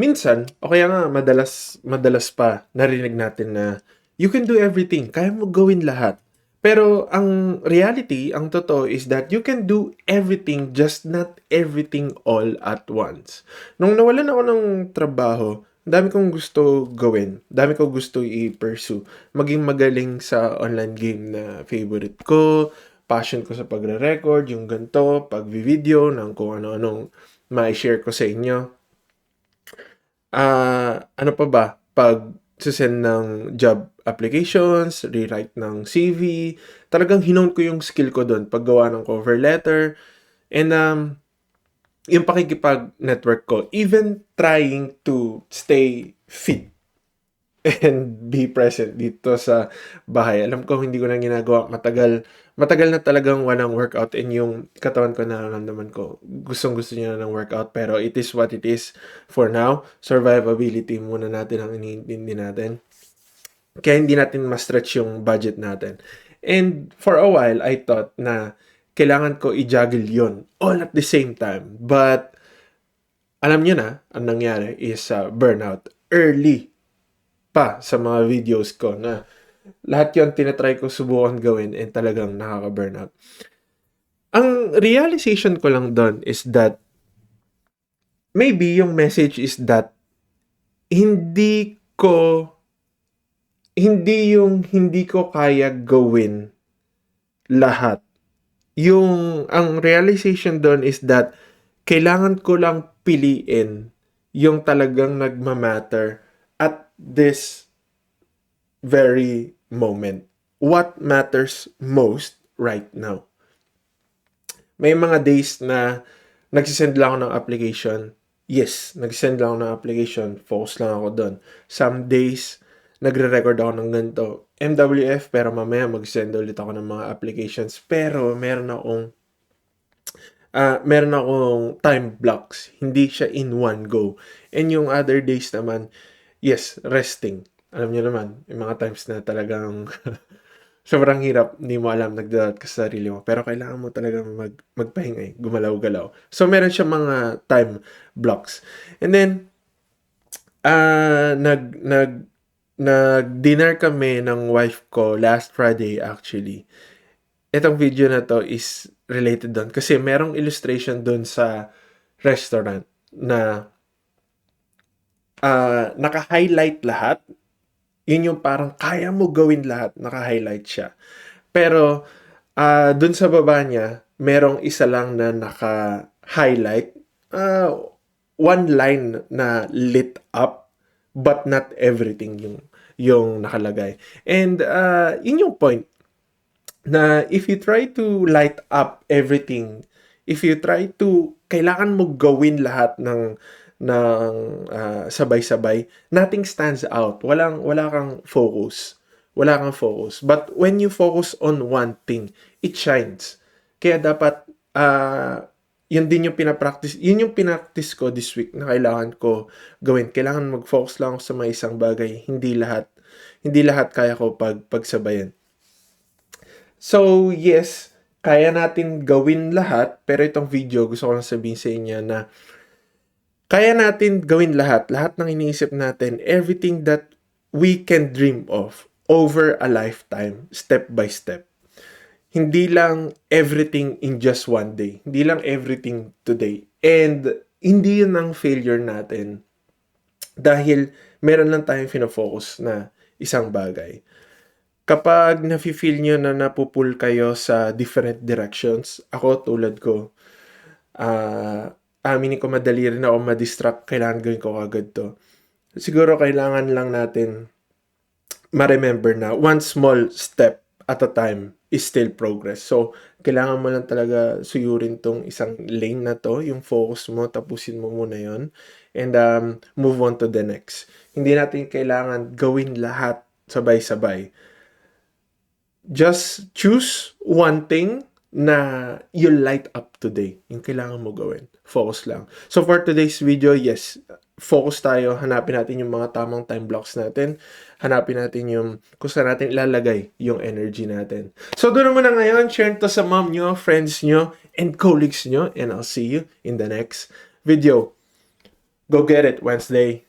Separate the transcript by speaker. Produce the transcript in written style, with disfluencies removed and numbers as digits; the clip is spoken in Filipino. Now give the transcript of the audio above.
Speaker 1: Minsan o kaya nga madalas pa narinig natin na, "You can do everything, kaya mo gawin lahat." Pero ang reality, ang totoo is that you can do everything, just not everything all at once. Nung nawalan ako ng trabaho, ang dami kong gusto gawin, dami kong gusto i-pursue. Maging magaling sa online game na favorite ko, passion ko sa pagre-record, yung ganito, pagvi-video ng kung ano-anong mai-share ko sa inyo. Ano pa ba, pag-se-send ng job applications, rewrite ng CV, talagang hinone ko yung skill ko dun, paggawa ng cover letter, and yung pakikipag-network ko, even trying to stay fit and be present dito sa bahay. Alam ko hindi ko na ginagawa matagal. Matagal na talagang walang workout and yung katawan ko nararamdaman ko. Gustong-gusto niya na ng workout pero it is what it is for now. Survivability muna natin ang iniintindi natin. Kaya hindi natin ma-stretch yung budget natin. And for a while, I thought na kailangan ko i-juggle yon all at the same time. But alam niyo na, ang nangyari is burnout early pa sa mga videos ko na lahat yon tinatry ko subukan gawin and talagang nakaka-burnout. Ang realization ko lang doon is that maybe yung message is that hindi ko hindi ko kaya gawin lahat. Ang realization doon is that kailangan ko lang piliin yung talagang nagma-matter at this very moment. What matters most right now? May mga days na nagsisend lang ako ng application. Yes, nagsisend lang ako ng application. Focus lang ako doon. Some days, nagre-record ako ng ganito. MWF, pero mamaya mag-send ulit ako ng mga applications. Pero meron akong time blocks. Hindi siya in one go. And yung other days naman, yes, resting. Alam niyo naman, yung mga times na talagang sobrang hirap, hindi mo alam, nagda-doubt ka sa sarili mo. Pero kailangan mo talagang magpahinga eh, gumalaw-galaw. So, meron siya mga time blocks. And then, nag-dinner kami ng wife ko last Friday actually. Itong video na to is related doon kasi merong illustration doon sa restaurant na naka-highlight lahat. Yun yung parang kaya mo gawin lahat, naka-highlight siya. Pero dun sa baba niya, merong isa lang na naka-highlight. One line na lit up, but not everything yung nakalagay. And yun yung point na if you try to light up everything, if you try to, kailangan mo gawin lahat ng sabay-sabay, nothing stands out. Wala kang focus. Wala kang focus. But when you focus on one thing, it shines. Kaya dapat, yun yung pinractice ko this week na kailangan ko gawin. Kailangan mag-focus lang ako sa may isang bagay. Hindi lahat kaya ko pagsabayan. So, yes, kaya natin gawin lahat, pero itong video, gusto ko lang sabihin sa inyo na kaya natin gawin lahat ng iniisip natin, everything that we can dream of over a lifetime, step by step. Hindi lang everything in just one day. Hindi lang everything today. And hindi yun ang failure natin dahil meron lang tayong fino-focus na isang bagay. Kapag nafe-feel nyo na napupul kayo sa different directions, ako tulad ko, aminin ko madali rin ako ma-distract, kailangan gawin ko agad to. Siguro kailangan lang natin ma-remember na one small step at a time is still progress. So, kailangan mo lang talaga suyurin tong isang lane na to, yung focus mo, tapusin mo muna yon and move on to the next. Hindi natin kailangan gawin lahat sabay-sabay. Just choose one thing na you light up today. Yung kailangan mo gawin. Focus lang. So for today's video, yes, focus tayo. Hanapin natin yung mga tamang time blocks natin. Hanapin natin yung kung saan natin ilalagay yung energy natin. So doon naman na ngayon, share to sa mom nyo, friends nyo, and colleagues nyo. And I'll see you in the next video. Go get it, Wednesday.